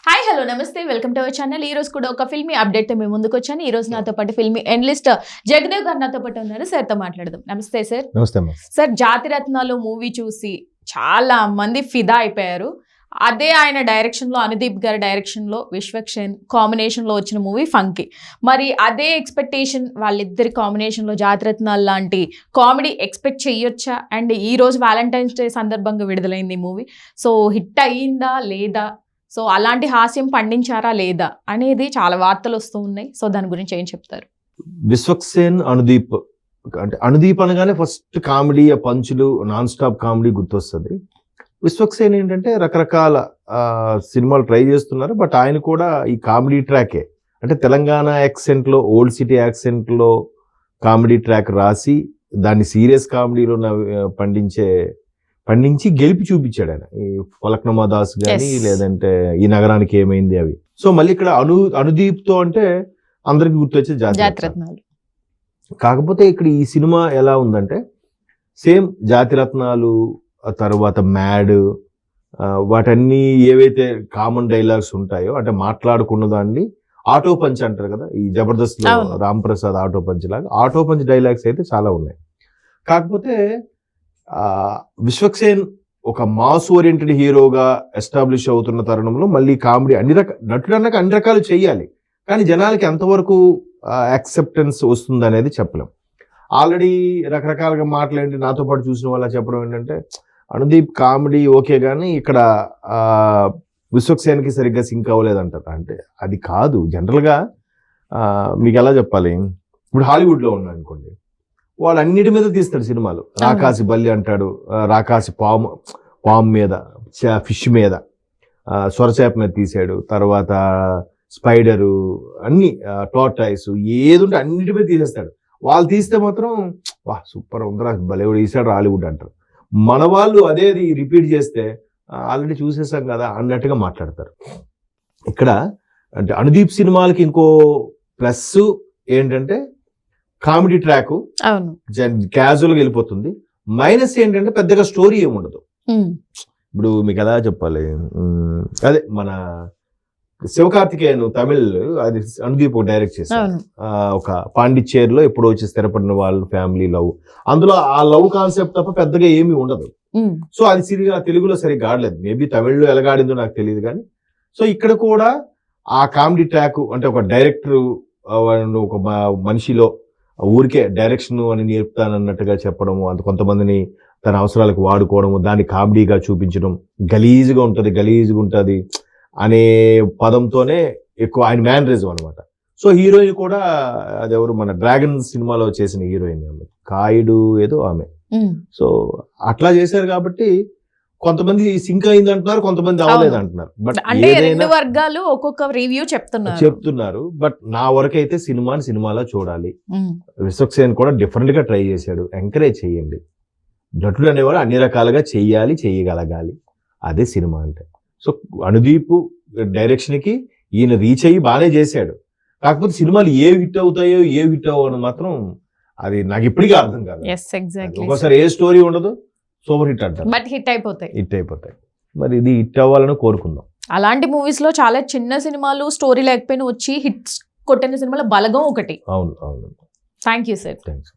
Hi hello నమస్తే welcome to our channel. ఈ రోజు కూడా ఒక ఫిల్మీ అప్డేట్ తో మేము ముందుకు వచ్చాను. ఈ రోజు నాతో పాటు ఫిల్మీ ఎనలిస్ట్ జగదేవ్ గారు నాతో పాటు ఉన్నారు. సార్ తో మాట్లాడదాం. నమస్తే సార్. నమస్తే. సార్, జాతిరత్నాలు మూవీ చూసి చాలా మంది ఫిదా అయిపోయారు. అదే ఆయన డైరెక్షన్ లో, అనుదీప్ గారి డైరెక్షన్ లో, విశ్వక్సేన్ కాంబినేషన్ లో వచ్చిన మూవీ ఫంకీ. మరి అదే ఎక్స్పెక్టేషన్ వాళ్ళిద్దరి కాంబినేషన్ లో జాతిరత్నాలు లాంటి కామెడీ ఎక్స్పెక్ట్ చేయొచ్చా? అండ్ ఈ రోజు వ్యాలంటైన్స్ డే సందర్భంగా విడుదలైంది ఈ మూవీ. సో హిట్ అయ్యిందా లేదా? సో అలాంటి హాస్యం పండించారా లేదా అనేది చాలా వార్తలు వస్తూ ఉన్నాయి. సో దాని గురించి ఏం చెప్తారు? విశ్వక్సేన్, అనుదీప్ అంటే అనుదీప్ అనగానే ఫస్ట్ కామెడీ పంచులు, నాన్ స్టాప్ కామెడీ గుర్తొస్తుంది. విశ్వక్సేన్ ఏంటంటే రకరకాల సినిమాలు ట్రై చేస్తున్నారు. బట్ ఆయన కూడా ఈ కామెడీ ట్రాకే అంటే తెలంగాణ యాక్సెంట్ లో, ఓల్డ్ సిటీ యాక్సెంట్ లో కామెడీ ట్రాక్ రాసి దాన్ని సీరియస్ కామెడీలో పండించి గెలిపి చూపించాడు ఆయన. ఈ ఫలక్నుమా దాస్ గాని, లేదంటే ఈ నగరానికి ఏమైంది అవి. సో మళ్ళీ ఇక్కడ అనుదీప్ తో అంటే అందరికి గుర్తొచ్చే జాతిరత్నాలు. కాకపోతే ఇక్కడ ఈ సినిమా ఎలా ఉందంటే సేమ్ జాతిరత్నాలు తర్వాత మ్యాడ్ వాటన్నీ ఏవైతే కామన్ డైలాగ్స్ ఉంటాయో అంటే మాట్లాడుకున్న దాన్ని ఆటో పంచ్ అంటారు కదా, ఈ జబర్దస్త్ లో రామ్ ప్రసాద్ ఆటో పంచ్ లాగా ఆటో పంచ్ డైలాగ్స్ అయితే చాలా ఉన్నాయి. కాకపోతే విశ్వక్సేన్ ఒక మాస్ ఓరియంటెడ్ హీరోగా ఎస్టాబ్లిష్ అవుతున్న తరుణంలో మళ్ళీ కామెడీ నటుడు అన్నాక అన్ని రకాలు చెయ్యాలి, కానీ జనాలకి ఎంతవరకు యాక్సెప్టెన్స్ వస్తుంది అనేది చెప్పలేం. ఆల్రెడీ రకరకాలుగా మాట్లాడి నాతో పాటు చూసిన వాళ్ళ చెప్పడం ఏంటంటే అనుదీప్ కామెడీ ఓకే కానీ ఇక్కడ విశ్వక్సేన్కి సరిగ్గా సింక్ అవ్వలేదంటారు. అంటే అది కాదు. జనరల్గా మీకు ఎలా చెప్పాలి, ఇప్పుడు హాలీవుడ్లో ఉన్నాడు అనుకోండి, వాడు అన్నిటి మీద తీస్తాడు సినిమాలు. రాకాసి బల్లి అంటాడు, రాకాసి పాము మీద, ఫిష్ మీద, సొరచేప మీద తీసాడు, తర్వాత స్పైడరు, అన్ని టోర్టాయిస్ ఏది ఉంటే అన్నిటి మీద తీసేస్తాడు. వాళ్ళు తీస్తే మాత్రం వా సూపర్ ఉందిరా, బలేవుడు తీసాడు హాలీవుడ్ అంటారు. మన వాళ్ళు అదే రిపీట్ చేస్తే ఆల్రెడీ చూసేసాం కదా అన్నట్టుగా మాట్లాడతారు. ఇక్కడ అంటే అనుదీప్ సినిమాలకి ఇంకో ప్లస్ ఏంటంటే కామెడీ ట్రాక్ క్యాజువల్ గా వెళ్ళిపోతుంది. మైనస్ ఏంటంటే పెద్దగా స్టోరీ ఏముండదు. ఇప్పుడు మీకు ఎలా చెప్పాలి, అదే మన శివకార్తికేయన్ తమిళ్ అది అనుదీప్ డైరెక్ట్ చేశారు. ఒక పాండిచ్చేరిలో ఎప్పుడో వచ్చి స్థిరపడిన వాళ్ళ ఫ్యామిలీ లవ్, అందులో ఆ లవ్ కాన్సెప్ట్ తప్ప పెద్దగా ఏమీ ఉండదు. సో అది తెలుగులో సరిగ్గా ఆడలేదు. మేబీ తమిళ్లో ఎలాగాడిందో నాకు తెలియదు కానీ. సో ఇక్కడ కూడా ఆ కామెడీ ట్రాక్ అంటే ఒక డైరెక్టర్ ఒక మనిషిలో ఊరికే డైరెక్షన్ అని నేర్పుతానన్నట్టుగా చెప్పడము, అంత కొంతమందిని తన అవసరాలకు వాడుకోవడము, దాన్ని కామెడీగా చూపించడం, గలీజ్గా ఉంటుంది అనే పదంతోనే ఎక్కువ ఆయన మ్యానరిజం అనమాట. సో హీరోయిన్ కూడా అదెవరు, మన డ్రాగన్ సినిమాలో చేసిన హీరోయిన్ కాయుడు ఏదో ఆమె. సో అట్లా చేశారు కాబట్టి కొంతమంది సింక్ అయింది అంటున్నారు, కొంతమంది అవ్వలేదు అంటున్నారు. బట్ రెండు వర్గాలు ఒక్కొక్క రివ్యూ చెప్తున్నారు. బట్ నా వరకు అయితే సినిమాలో చూడాలి. విశ్వక్సేన్ కూడా డిఫరెంట్ గా ట్రై చేశాడు. ఎంకరేజ్ చేయండి. నటుడు అనేవాడు అన్ని రకాలుగా చేయగలగాలి. అదే సినిమా అంటే. సో అనుదీప్ డైరెక్షన్ కి ఈయన రీచ్ అయ్యి బాగానే చేశాడు. కాకపోతే సినిమాలు ఏ హిట్ అవుతాయో ఏ హిట్ అవ్వని మాత్రం అది నాకు ఇప్పటికీ అర్థం కాదు. ఒకసారి ఏ స్టోరీ ఉండదు, సూపర్ హిట్ అంటారు, బట్ హిట్ అయిపోతాయి. మరి ఇది హిట్ అవ్వాలని కోరుకుందాం. అలాంటి మూవీస్ లో చాలా చిన్న సినిమాలు స్టోరీ లేకపోయినా వచ్చి హిట్స్ కొట్టిన సినిమాలో బలగం ఒకటి. అవును. Thank you sir. థ్యాంక్స్.